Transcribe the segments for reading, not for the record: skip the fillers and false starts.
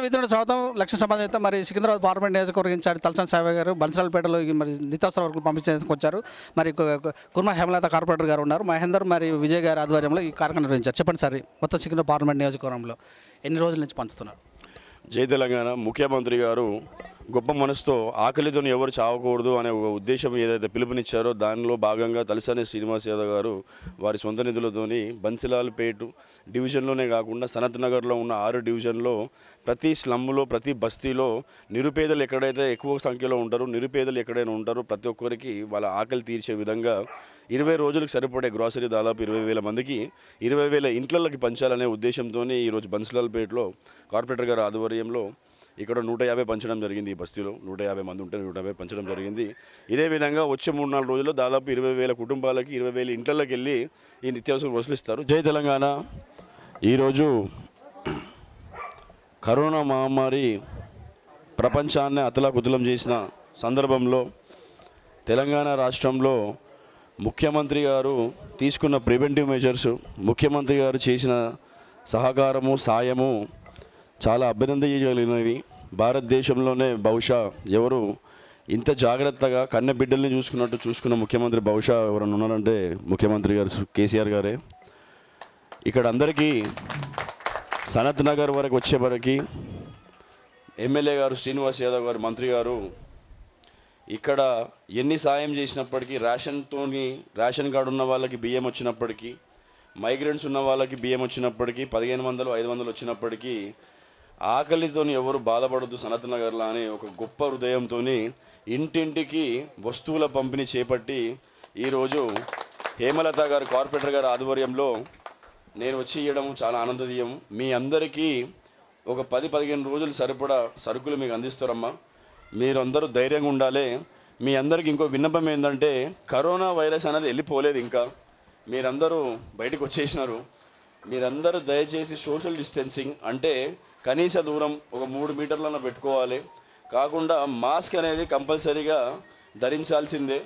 విద్యుత్ స్వాగతం లక్ష్య సంబంధిత మరి సికింద్రాబాద్ పార్లమెంట్ నియోజకవర్గం ఇన్ఛార్జ్ తలసాని సాయి గారు బన్సరాలపేటలో మరి నిత్యావసర వరకు పంపించేందుకు వచ్చారు. మరి కుర్మా హేమలత కార్పొరేటర్ గారు ఉన్నారు, మహేందర్ మరి విజయ్ గారి ఆధ్వర్యంలో ఈ కార్యక్రమం నిర్వహించారు. చెప్పండి సార్, మొత్తం సికింద్రాబాద్ పార్లమెంట్ నియోజకవర్గంలో ఎన్ని రోజుల నుంచి పంచుతున్నారు? జై తెలంగాణ. ముఖ్యమంత్రి గారు గొప్ప మనసుతో ఆకలితో ఎవరు చావకూడదు అనే ఒక ఉద్దేశం ఏదైతే పిలుపునిచ్చారో దానిలో భాగంగా తలసాని శ్రీనివాస్ యాదవ్ గారు వారి సొంత నిధులతోని బన్సిలాల్పేట డివిజన్లోనే కాకుండా సనత్ నగర్లో ఉన్న 6 డివిజన్లో ప్రతి స్లమ్లో ప్రతి బస్తీలో నిరుపేదలు ఎక్కడైతే ఎక్కువ సంఖ్యలో ఉంటారో, నిరుపేదలు ఎక్కడైనా ఉంటారో ప్రతి ఒక్కరికి వాళ్ళ ఆకలి తీర్చే విధంగా 20 రోజులకు సరిపడే గ్రాసరీ దాదాపు 20,000 మందికి 20,000 ఇంట్లకి పంచాలనే ఉద్దేశంతో ఈరోజు బన్సిలాల్పేటలో కార్పొరేటర్ గారి ఆధ్వర్యంలో ఇక్కడ 150 పంచడం జరిగింది. ఈ బస్తీలో 150 మంది ఉంటే 150 పంచడం జరిగింది. ఇదే విధంగా వచ్చే 3-4 రోజుల్లో దాదాపు 20,000 కుటుంబాలకి 20,000 ఇంట్లకి వెళ్ళి ఈ నిత్యావసర వసూలు ఇస్తారు. జై తెలంగాణ. ఈరోజు కరోనా మహమ్మారి ప్రపంచాన్ని అతలాకుతలం చేసిన సందర్భంలో తెలంగాణ రాష్ట్రంలో ముఖ్యమంత్రి గారు తీసుకున్న ప్రివెంటివ్ మెజర్స్, ముఖ్యమంత్రి గారు చేసిన సహకారము సాయము చాలా అభినందనీయగలిగినవి. భారతదేశంలోనే బహుశా ఎవరు ఇంత జాగ్రత్తగా కన్నె బిడ్డల్ని చూసుకున్నట్టు చూసుకున్న ముఖ్యమంత్రి బహుశా ఎవరైనా ఉన్నారంటే ముఖ్యమంత్రి గారు కేసీఆర్ గారే. ఇక్కడ అందరికీ సనత్ నగర్ వరకు వచ్చే వరకు ఎమ్మెల్యే గారు శ్రీనివాస్ యాదవ్ గారు మంత్రి గారు ఇక్కడ ఎన్ని సాయం చేసినప్పటికీ రేషన్ కార్డు ఉన్న వాళ్ళకి బియ్యం వచ్చినప్పటికీ, మైగ్రెంట్స్ ఉన్న వాళ్ళకి బియ్యం వచ్చినప్పటికీ, 1500 500 వచ్చినప్పటికీ ఆకలితో ఎవరు బాధపడద్దు సనత్ నగర్లో అని ఒక గొప్ప హృదయంతో ఇంటింటికి వస్తువుల పంపిణీ చేపట్టి ఈరోజు హేమలత గారు కార్పొరేటర్ గారి ఆధ్వర్యంలో నేను వచ్చి ఇవ్వడం చాలా ఆనందనీయం. మీ అందరికీ ఒక 10-15 రోజులు సరిపడా సరుకులు మీకు అందిస్తారమ్మా. మీరందరూ ధైర్యంగా ఉండాలి. మీ అందరికీ ఇంకో విన్నపం ఏంటంటే కరోనా వైరస్ అనేది వెళ్ళిపోలేదు, ఇంకా మీరందరూ బయటకు వచ్చేసినారు. మీరందరూ దయచేసి సోషల్ డిస్టెన్సింగ్ అంటే కనీస దూరం ఒక 3 మీటర్లను పెట్టుకోవాలి. కాకుండా మాస్క్ అనేది కంపల్సరీగా ధరించాల్సిందే.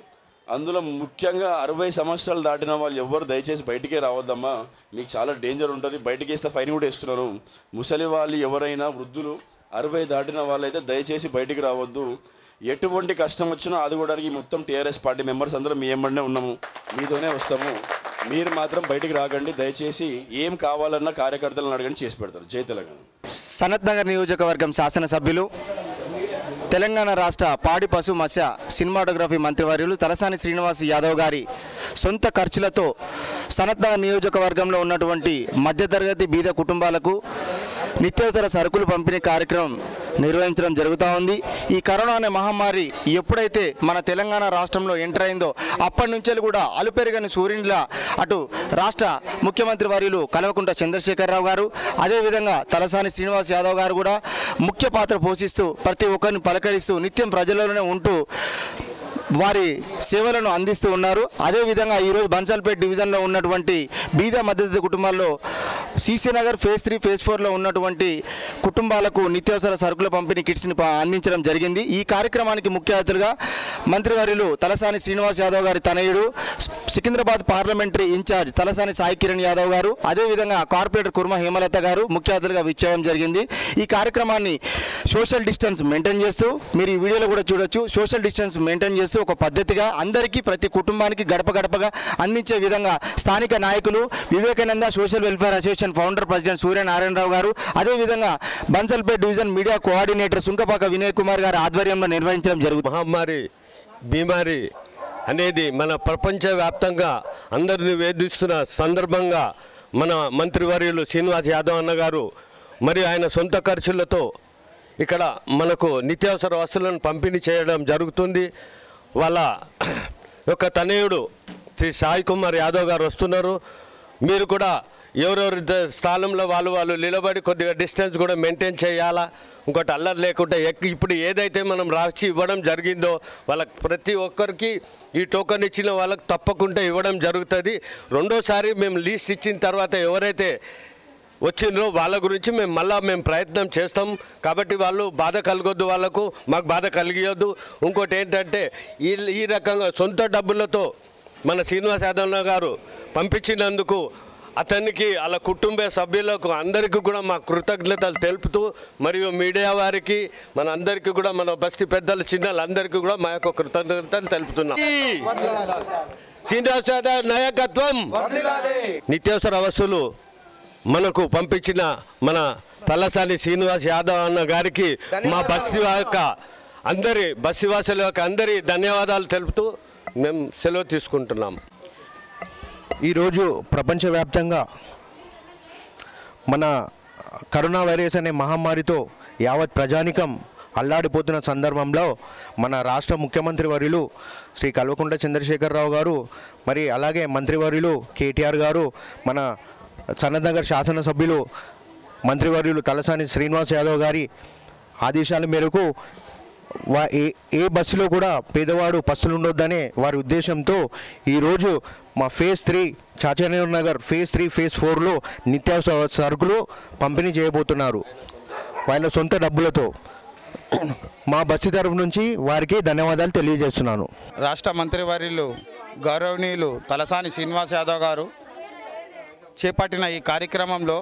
అందులో ముఖ్యంగా 60 సంవత్సరాలు దాటిన వాళ్ళు ఎవ్వరు దయచేసి బయటికే రావద్దమ్మా, మీకు చాలా డేంజర్ ఉంటుంది. బయటికి వేస్తే ఫైన్ కూడా వేస్తున్నారు. ముసలి వాళ్ళు ఎవరైనా వృద్ధులు 60 దాటిన వాళ్ళైతే దయచేసి బయటికి రావద్దు. ఎటువంటి కష్టం వచ్చినా ఆదుకోవడానికి మొత్తం టీఆర్ఎస్ పార్టీ మెంబర్స్ అందరం మీ వెంబడినే ఉన్నాము, మీతోనే వస్తాము. మీరు మాత్రం బయటికి రాకండి. దయచేసి ఏం కావాలన్నా కార్యకర్తలను అడగండి, చేసి పెడతారు. జై తెలంగాణ. సనత్ నగర్ నియోజకవర్గం శాసనసభ్యులు, తెలంగాణ రాష్ట్ర పాడి పశు మత్స్య సినిమాటోగ్రఫీ మంత్రివర్యులు తలసాని శ్రీనివాస్ యాదవ్ గారి సొంత ఖర్చులతో సనత్ నగర్ నియోజకవర్గంలో ఉన్నటువంటి మధ్యతరగతి బీద కుటుంబాలకు నిత్యావసర సరుకులు పంపిణీ కార్యక్రమం నిర్వహించడం జరుగుతూ ఉంది. ఈ కరోనా అనే మహమ్మారి ఎప్పుడైతే మన తెలంగాణ రాష్ట్రంలో ఎంటర్ అయిందో అప్పటి నుంచి కూడా అలుపెరుగని సూర్యునిలా అటు రాష్ట్ర ముఖ్యమంత్రి వర్యులు కల్వకుంట్ల చంద్రశేఖరరావు గారు, అదేవిధంగా తలసాని శ్రీనివాస్ యాదవ్ గారు కూడా ముఖ్య పాత్ర పోషిస్తూ ప్రతి ఒక్కరిని పలకరిస్తూ నిత్యం ప్రజల్లోనే ఉంటూ వారి సేవలను అందిస్తూ ఉన్నారు. అదేవిధంగా ఈరోజు బన్సల్పేట డివిజన్లో ఉన్నటువంటి బీద మధ్యతరగతి కుటుంబాల్లో సీసీ నగర్ ఫేజ్ 3 ఫేజ్ 4లో ఉన్నటువంటి కుటుంబాలకు నిత్యావసర సరుకుల పంపిణీ కిట్స్ని అందించడం జరిగింది. ఈ కార్యక్రమానికి ముఖ్య అతిథులుగా మంత్రివర్యులు తలసాని శ్రీనివాస్ యాదవ్ గారి తనయుడు సికింద్రాబాద్ పార్లమెంటరీ ఇన్ఛార్జ్ తలసాని సాయి కిరణ్ యాదవ్ గారు, అదేవిధంగా కార్పొరేటర్ కుర్మా హేమలత గారు ముఖ్య అతిథులుగా విచ్చేయడం జరిగింది. ఈ కార్యక్రమాన్ని సోషల్ డిస్టెన్స్ మెయింటైన్ చేస్తూ, మీరు ఈ వీడియోలో కూడా చూడొచ్చు, సోషల్ డిస్టెన్స్ మెయింటైన్ చేస్తూ ఒక పద్ధతిగా అందరికీ ప్రతి కుటుంబానికి గడప గడపగా అందించే విధంగా స్థానిక నాయకులు Vivekananda social welfare association founder president Suryanarayana Rao గారు, అదేవిధంగా బన్సల్పేట division media coordinator Sunkapaka Vinay Kumar గారి ఆధ్వర్యంలో నిర్వహించడం జరుగుతుంది. మహమ్మారి బీమారి అనేది మన ప్రపంచవ్యాప్తంగా అందరిని వేధిస్తున్న సందర్భంగా మన మంత్రివర్యులు శ్రీనివాస్ యాదవ్ అన్న గారు మరియు ఆయన సొంత ఖర్చులతో ఇక్కడ మనకు నిత్యావసర వస్తువులను పంపిణీ చేయడం జరుగుతుంది. వాళ్ళ యొక్క తనయుడు శ్రీ సాయి కుమార్ యాదవ్ గారు వస్తున్నారు. మీరు కూడా ఎవరెవరి స్థానంలో వాళ్ళు నిలబడి కొద్దిగా డిస్టెన్స్ కూడా మెయింటైన్ చేయాలా. ఇంకోటి అల్లరి లేకుండా ఇప్పుడు ఏదైతే మనం రాసి ఇవ్వడం జరిగిందో వాళ్ళకి ప్రతి ఒక్కరికి ఈ టోకెన్ ఇచ్చిన వాళ్ళకి తప్పకుండా ఇవ్వడం జరుగుతుంది. రెండోసారి మేము లీస్ట్ ఇచ్చిన తర్వాత ఎవరైతే వచ్చిండ్రో వాళ్ళ గురించి మేము ప్రయత్నం చేస్తాం. కాబట్టి వాళ్ళు బాధ కలగొద్దు, వాళ్ళకు మాకు బాధ కలిగియొద్దు. ఇంకోటి ఏంటంటే ఈ రకంగా సొంత డబ్బులతో మన శ్రీనివాస్ యాదవ్ గారు పంపించినందుకు అతనికి వాళ్ళ కుటుంబ సభ్యులకు అందరికీ కూడా మా కృతజ్ఞతలు తెలుపుతూ మరియు మీడియా వారికి మన అందరికీ కూడా మన బస్తీ పెద్దలు చిన్నలందరికీ కూడా మా యొక్క కృతజ్ఞతలు తెలుపుతున్నాం. శ్రీనివాస్ యాదవ్ నాయకత్వం, నిత్యావసర వస్తువులు మనకు పంపించిన మన తలసాని శ్రీనివాస్ యాదవ్ అన్న గారికి మా బస్తీవాసుల యొక్క అందరి ధన్యవాదాలు తెలుపుతూ మేము సెలవు తీసుకుంటున్నాం. ఈరోజు ప్రపంచవ్యాప్తంగా మన కరోనా వైరస్ అనే మహమ్మారితో యావత్ ప్రజానికం అల్లాడిపోతున్న సందర్భంలో మన రాష్ట్ర ముఖ్యమంత్రి వర్యులు శ్రీ కల్వకుంట్ల చంద్రశేఖరరావు గారు, మరి అలాగే మంత్రివర్యులు కేటీఆర్ గారు, మన సనత్ నగర్ శాసనసభ్యులు మంత్రివర్యులు తలసాని శ్రీనివాస్ యాదవ్ గారి ఆదేశాల మేరకు ఏ బస్సులో కూడా పేదవాడు పస్తులు ఉండొద్దనే వారి ఉద్దేశంతో ఈరోజు మా ఫేజ్ 3 చాచానేర్ నగర్ ఫేజ్ 3 ఫేజ్ 4లో నిత్యావసర సరుకులు పంపిణీ చేయబోతున్నారు వాళ్ళ సొంత డబ్బులతో. మా బస్సు తరఫు నుంచి వారికి ధన్యవాదాలు తెలియజేస్తున్నాను. రాష్ట్ర మంత్రివర్యులు గౌరవనీయులు తలసాని శ్రీనివాస్ యాదవ్ గారు చేపట్టిన ఈ కార్యక్రమంలో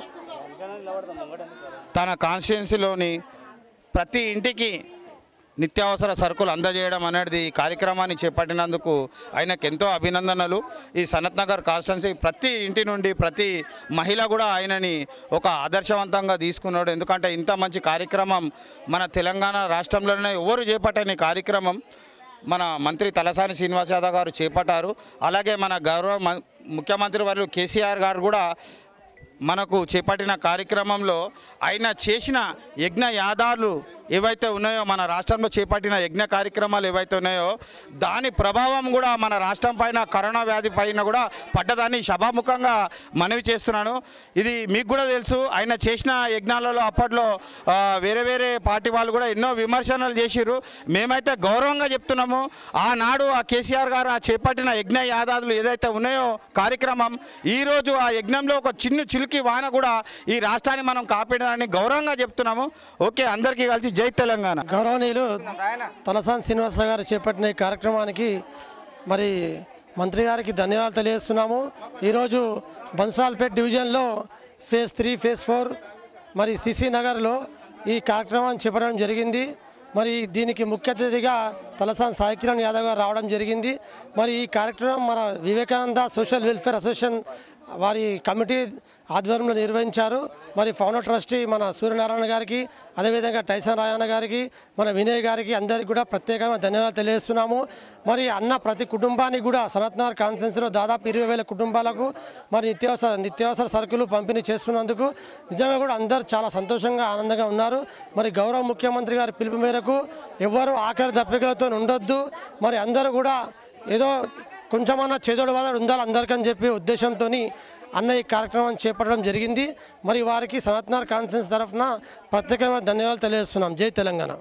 తన కాన్స్టిట్యున్సీలోని ప్రతి ఇంటికి నిత్యావసర సరుకులు అందజేయడం అనేది ఈ కార్యక్రమాన్ని చేపట్టినందుకు ఆయనకు ఎంతో అభినందనలు. ఈ సనత్ నగర్ కాన్స్టిట్యున్సీ ప్రతి ఇంటి నుండి ప్రతి మహిళ కూడా ఆయనని ఒక ఆదర్శవంతంగా తీసుకున్నాడు. ఎందుకంటే ఇంత మంచి కార్యక్రమం మన తెలంగాణ రాష్ట్రంలోనే ఎవరు చేపట్టని కార్యక్రమం మన మంత్రి తలసాని శ్రీనివాస్ యాదవ్ గారు చేపట్టారు. అలాగే మన గౌరవ ముఖ్యమంత్రి వారు కేసీఆర్ గారు కూడా మనకు చేపట్టిన కార్యక్రమంలో ఆయన చేసిన యజ్ఞ యాదాలు ఏవైతే ఉన్నాయో, మన రాష్ట్రంలో చేపట్టిన యజ్ఞ కార్యక్రమాలు ఏవైతే ఉన్నాయో దాని ప్రభావం కూడా మన రాష్ట్రం పైన కరోనా వ్యాధి పైన కూడా పడ్డదాన్ని సభాముఖంగా మనవి చేస్తున్నాను. ఇది మీకు కూడా తెలుసు, ఆయన చేసిన యజ్ఞాలలో అప్పట్లో వేరే వేరే పార్టీ వాళ్ళు కూడా ఎన్నో విమర్శనలు చేసిర్రు. మేమైతే గౌరవంగా చెప్తున్నాము, ఆనాడు ఆ కేసీఆర్ గారు ఆ చేపట్టిన యజ్ఞ యాదాదులు ఏదైతే ఉన్నాయో కార్యక్రమం, ఈరోజు ఆ యజ్ఞంలో ఒక చిలుకి వాన కూడా ఈ రాష్ట్రాన్ని మనం కాపాడని గౌరవంగా చెప్తున్నాము. ఓకే, అందరికీ కలిసి జై తెలంగాణ. గౌరవనీయులు తలసాని శ్రీనివాస గారు చేపట్టిన ఈ కార్యక్రమానికి మరి మంత్రి గారికి ధన్యవాదాలు తెలియజేస్తున్నాము. ఈరోజు బన్సాల్పేట్ డివిజన్లో ఫేజ్ 3 ఫేజ్ 4 మరి సిసి నగర్లో ఈ కార్యక్రమాన్ని చేపట్టడం జరిగింది. మరి దీనికి ముఖ్య అతిథిగా తలసాని సాయి కిరణ్ యాదవ్ గారు రావడం జరిగింది. మరి ఈ కార్యక్రమం మన వివేకానంద సోషల్ వెల్ఫేర్ అసోసియేషన్ వారి కమిటీ ఆధ్వర్యంలో నిర్వహించారు. మరి ఫౌండర్ ట్రస్టీ మన సూర్యనారాయణ గారికి, అదేవిధంగా టైసన్ రాయన్న గారికి, మన వినయ్ గారికి అందరికీ కూడా ప్రత్యేకంగా ధన్యవాదాలు తెలియజేస్తున్నాము. మరి అన్న ప్రతి కుటుంబానికి కూడా సనత్ నగర్ కాన్స్టిట్యున్సీలో దాదాపు 20,000 కుటుంబాలకు మరి నిత్యావసర సరుకులు పంపిణీ చేస్తున్నందుకు నిజంగా కూడా అందరూ చాలా సంతోషంగా ఆనందంగా ఉన్నారు. మరి గౌరవ ముఖ్యమంత్రి గారి పిలుపు మేరకు ఎవరు ఆఖరి దప్పికలతో ఉండొద్దు, మరి అందరూ కూడా ఏదో కొంచెమన్నా చేదోడు వాదోడు ఉండాలి అందరికని చెప్పి ఉద్దేశంతో అన్న ఈ కార్యక్రమాన్ని చేపట్టడం జరిగింది. మరి వారికి సనత్ నగర్ కాన్స్టిట్యున్సీ తరఫున ప్రత్యేకమైన ధన్యవాదాలు తెలియజేస్తున్నాం. జై తెలంగాణ.